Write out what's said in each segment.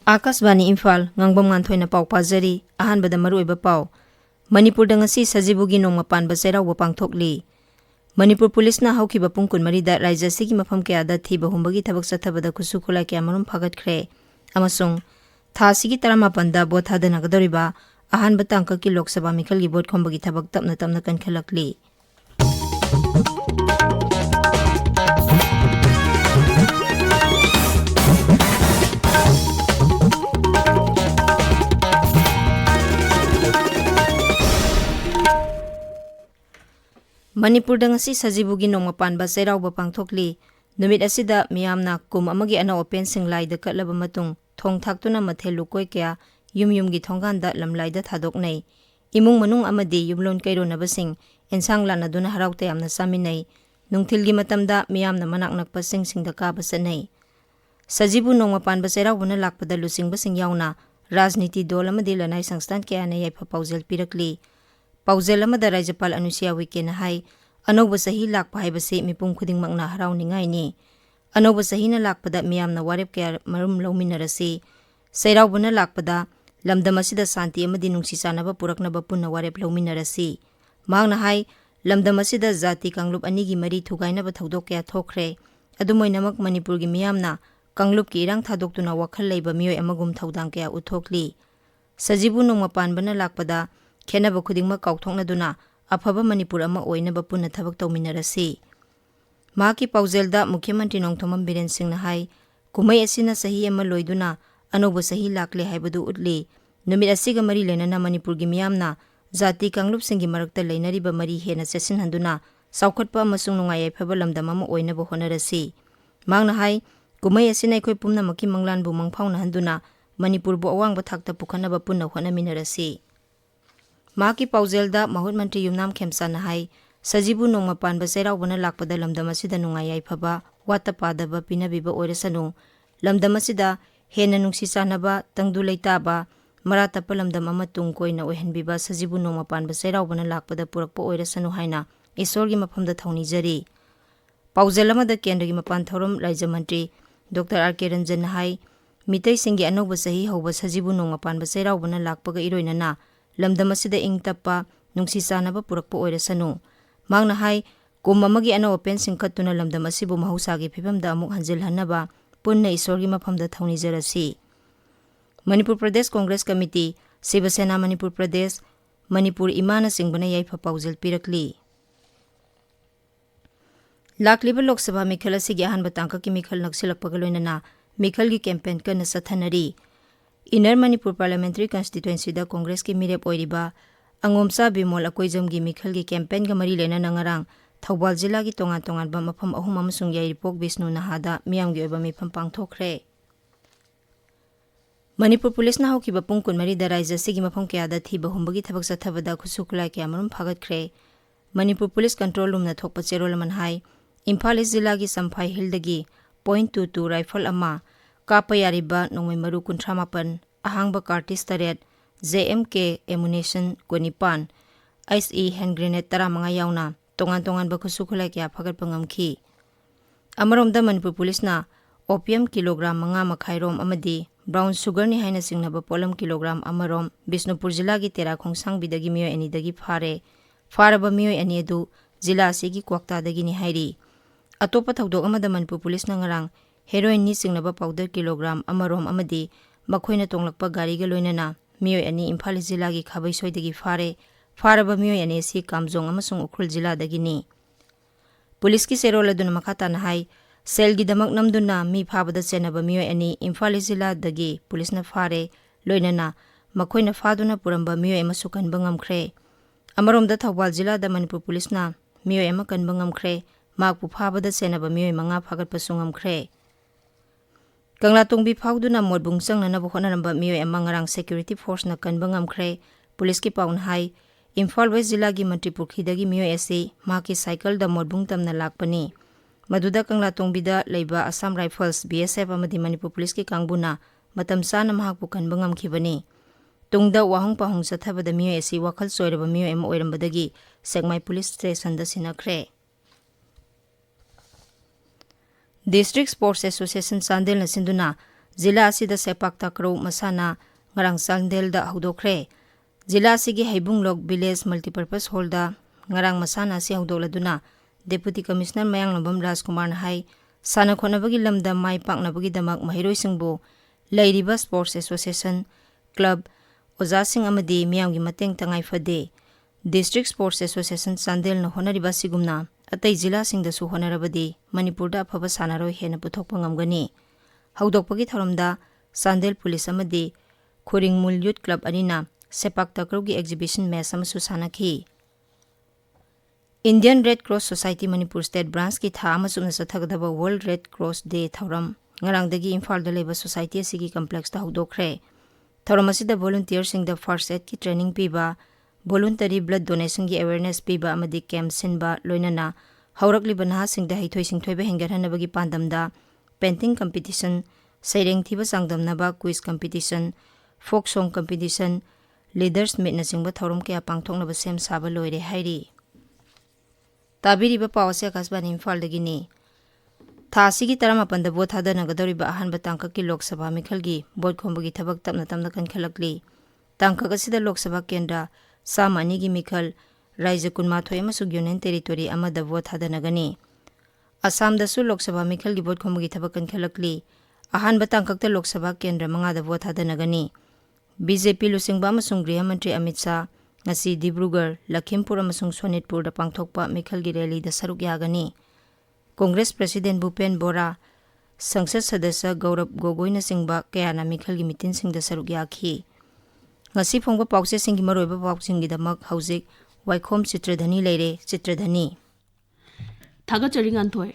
Akasbani Imphal Ngangbam Nganthoi na pau pazari ahanbada maruiba pau Manipur ngasi sajibugi nong mapan basera wa pangthokli Manipur Police na haukiba pungkun marida raija sigi mafam kya da thiba humbagi thabak sathabada kusu khula kya marum phagatkhre amasung tha sigi tarama panda botha dana gadoriba ahanba tangka ki Lok Sabha mikal gi bot khombagi thabak tapna tapna kan khalakli Manipur ngasi sajibugi nong mapan ba serau ba pangthokli numit asida miyamna kum amagi ana open singlai da katlaba matung thong thaktuna mathelu koi kya yum gi thonggan da lamlai da thadok nei imung manung amadi yumlon kairo nabasing ensang lana duna haraute amna saminai nungthil gi matamda miyamna manak nakpa sing da ka basanai sajibu nong mapan ba serau buna lakpada lusing basing yauna rajniti dol amadi lanai sangstan kya na yai paujel pirakli Paujel amada Rajapal Anusia Wike na hai anoba sahi lakpa haibase mipum khuding makna harau ningai ni anoba sahi na lakpada miyamna warep kya marum lauminarasi sairau buna lakpada lamdamasida santi amadi nungsi sanaba puraknaba punna warep lauminarasi mangna hai lamdamasida zati kanglup anigi mari thugainaba thodok kya thokre adumoinamak Manipur gi miyamna kanglup ki irang thadoktuna wakhal leiba miyoi amagum thodang kya uthokli sajibu nong mapan bana lakpada Kenaba khudingma kauthokna duna afaba Manipur ama oinaba punna thabak tawminarasi maki paujelda Mukhyamantri Nongthomam Biren Singh na hai kumai asina sahi ama loiduna anoba sahi lakle haibadu utli numit asiga mari lenana Manipur gi miyamna zati kanglup singi marakta leinariba mari hena sesin handuna saukhatpa amasung nungai yaifaba lamdam ama oinaba honarasi mangna hai kumai asina ikhoi pumna maki manglanbu mangphauna handuna Manipur bu awangba thakta pukhanaba punna honaminarasi Maki paujelda Mahut Mantri Yumnam Khemsa na hai sajibu nong mapan ba serau bana lakpada lamdam asida nungai yaifaba wata padaba pinabiba oirasanu lamdam asida hena nungsi sanaba tangdu leitaba maratapa lamdam ama tungkoina oihanbiba sajibu nong mapan ba serau bana lakpada purakpa oirasanu haina isorgi mafamda thaunijari paujelamada kendragi mapan thorom raija mantri Dr. R.K. Ranjan na hai mitai singi anoba sahi hauba sajibu nong mapan ba serau bana lakpaga iroinana lamdam asida ing tappa nungsi sanaba purakpa oirasanu mangna hai kum amagi ana open singkhatuna lamdam asibu mahusagi phibamda amuk hanjil hanaba punna isorgi mafamda thaunijarasi Manipur Pradesh Congress Committee Shiva Sena Manipur Pradesh Manipur Imana Singbana yaifa paujel pirakli lakliba Lok Sabha mikhal asigi ahanba tangka ki mikhal naksilakpaga loinana mikhal gi campaign kana sathanari Inner Manipur Parliamentary Constituency da Congress ki mirep oiriba angomsa bimol akoijam gi mikhal gi campaign ga mari lena nangarang Thawbal jila gi tongan ba mafam ahum amasung yairipok Bisnu Nahada miyam gi oba mifam pangthokre Manipur Police na haukiba pungkun mari da raija sigi mafam kya da thiba humbagi thabak sathabada khusukla kya marum phagatkhre Manipur Police Control Room na thokpa cherol man hai Imphal jila gi Samphai Hildagi .22 rifle ama Kapa yariba nongmai maru 38 ahangba kartis taret JMK ammunition 25 ICE hand grenade 15 yauna tongan ba khusukhlai kya phagat pangamki amaromda Manipur Police na opium kilogram 5 makhairom amadi brown sugar ni haina singnaba polam kilogram amarom Bisnupur jila gi tera khongsang bidagi miyoi ani dagi faraba miyoi ani adu jila asigi kwakta dagi ni hairi atopa thawdok amada Manipur Police na ngarang heroin ni singnaba powder kilogram amarom amadi makhoina tonglakpa gari ga loinana miyoi ani Imphal jila gi khabai soidagi faraba miyoi ani si kamjong amasung ukhul jila dagi ni Police ki serol aduna makhata na hai sel gi damak namduna mi phabada chenaba miyoi ani Imphal jila dagi police na fare loinana makhoina faduna puramba miyoi amasukan bangamkhre amaromda Thawbal jila da Manipur Police na miyoi amakan bangamkhre makpu phabada chenaba miyoi manga phagat pasungamkhre Kangla tongbi phawduna modbung changnana bo khonaramba miyoi amangarang security force na kanba ngamkhre police ki paun hai Imphal West jila gi Mantripur khidagi miyoi ase maki cycle da modbung tamna lakpani maduda kangla tongbi da leiba Assam Rifles BSF amadi Manipur Police ki kangbuna matam sana mahakpu kanba ngamkhibani tungda wahung pahung sathabada miyoi ase wakhal soiraba miyoi am oirambadagi Segmai Police Station da sinakre District Sports Association Sandel na sinduna Zila asida sepak takraw masana ngarang Chandelda hawdokre. Zila asigi Haibunglok Village Multipurpose Hallda ngarang masana si hawdokladuna Deputy Commissioner Mayanglambam Rajkumar hai sana khonabagi lamda mai paknabagi damak mahiroi-singbu Lairiba Sports Association Club Ozasing amadi miyamgi mateng tangai fade District Sports Association Chandel na honariba sigumna atai zila singda su honarabadi Manipurda afaba sanaroi hena puthokpa ngamgani hawdokpagi thoramda Chandel Police amadi Khoringmul Youth Club anina sepak takraw gi exhibition match amasu sanakhi Indian Red Cross Society Manipur State Branch ki tha amasum na sathagdaba World Red Cross Day thoram ngarangdagi Imphal da leba society asigi complex ta hawdokre thoram asida volunteer sing da first aid ki training piba voluntary blood donation ki awareness piba amadi camp sinba loinana haurakli bana sing da haithoi singthoi ba hengarhanabagi pandamda painting competition saireng thiba sangdamnaba quiz competition folk song competition leaders meet na singba thoram kya pangthoknaba sem saba loire hairi tabiriba pawase kasbani Imphal dagini Thasigi taramapanda vote hadanagadoriba ahanba tangkaki Lok Sabha mikhalgi vote khombagi thabak tapna tamna kankhalakli tangkak asida Lok Sabha kendra samani gi mikhal raija kunmathoi amasuk union territory amada vote hadanagani Assam dasu Lok Sabha mikhalgi vote khombagi thabak kankhalakli ahanba tangkakta Lok Sabha kendra mangada vote hadanagani BJP lusingba amasung Griha Mantri Amit Shah ngasi Dibrugarh Lakhimpur amasung Sonitpur da pangthokpa mikhalgi rally da saruk yagani Congress President Bhupen Bora, Sangsad Sadasya Gaurav Gogoi na singba kayana mikhalgi mitin singda saruk yakhi. Ngasi phongba pawse singgi maroiba pawsinggi damak haujik Waikhom Chitradhani leire Chitradhani. Thagachari Nganthoi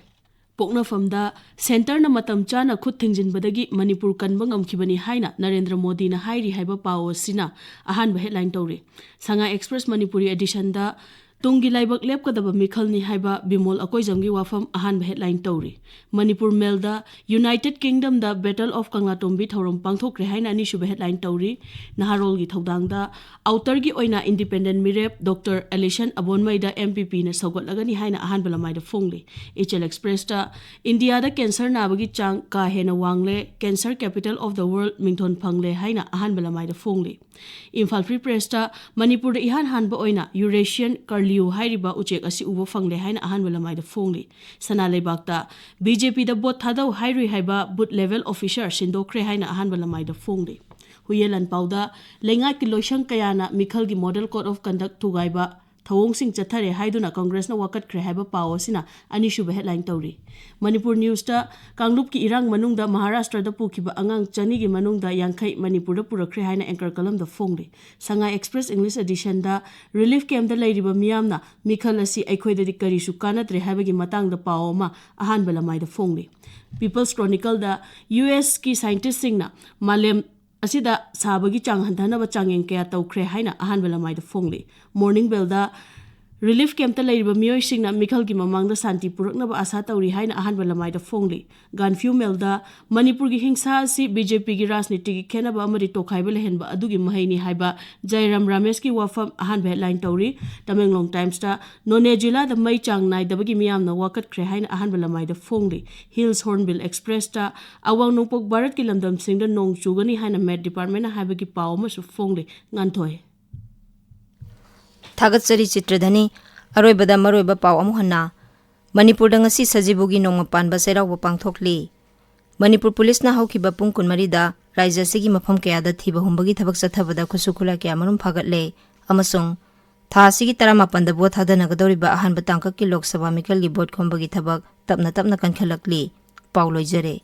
Poknafamda Center na matam chana khut thingjinbadagi Manipur kanba ngamkhibani haina Narendra Modi na hairi haiba paw asina ahanba headline tawre. Sanga Express Manipuri edition da Tungi laibak lepkadaba mikhalni haiba Bimol Akoijamgi wafam ahanba headline tawri. Manipur Melda United Kingdom da Battle of Kanglatombi thorom pangthokre haina ani shuba headline tawri. Naharolgi thodangda outergi oina independent mirep Dr. Alishan Abonmaida MPP na saugatlagani haina ahanba lamaida phongli. HL Express da India da cancer nabagi chang ka hena wangle cancer capital of the world mingthon phangle haina ahanba lamaida phongli. Imphal Free Press da Manipur da ihan hanba oina Eurasian Liu hairiba uchek asi ubo fangle haina ahanba lamaida phongli sana leibakta BJP da bot thadau hairi haiba boot level officer sindokre haina ahanba lamaida phongli huyelan pauda lengai ki loisang kayana mikhalgi model code of conduct thugaiba thawong sing chathare haiduna Congress na wakat kre haiba paw sina ani shuba headline tawri Manipur News ta Kanglup ki irang manungda Maharashtra da pukhiba angang chani gi manungda yangkhai Manipur da purakre haina anchor kalam da phongli Sanga Express English edition da relief camp da leiriba miyamna mikhal asi aikhoida di karisu kanatre haiba gi matang da paw ma ahan balamai da phongli People's Chronicle da US ki scientist singna malem asida sabagi chang handhanaba changeng kaya tawkhre haina ahanba lamai da phongli Morning Bell da relief camp ta leiriba miyoi singna mikhal gi mamangda santi puraknaba asa tawri haina ahanba lamai da phongli Ganfu Mel da Manipur gi hingsa si BJP gi rajniti gi khenaba amari tokhaiba lehenba adugi mahaini haiba Jairam Ramesh ki wafam ahanba headline tawri Tamenglong Times da None jila da mai chang nai dabagi miyamna wakat kre haina ahanba lamai da phongli Hills Hornbill Express da awang nongpok Bharat ki lamdam singda nong chugani haina Met Department na haiba gi paw ma su phongli Nganthoi Thagatsari Chitradhani aroibada maroiba paw amuhanna Manipur da ngasi sajibugi nongma panba serauba pangthokli Manipur Police na haukiba pung kunmari da raija sigi mafam kaya da thiba humbagi thabak chathabada khusukula kya marum phagatle amasung tha sigi taramapan da vote hadanagadoriba ahanba tangkaki Lok Sabha mikhalgi vote khombagi thabak tapna kankhalakli paw loijare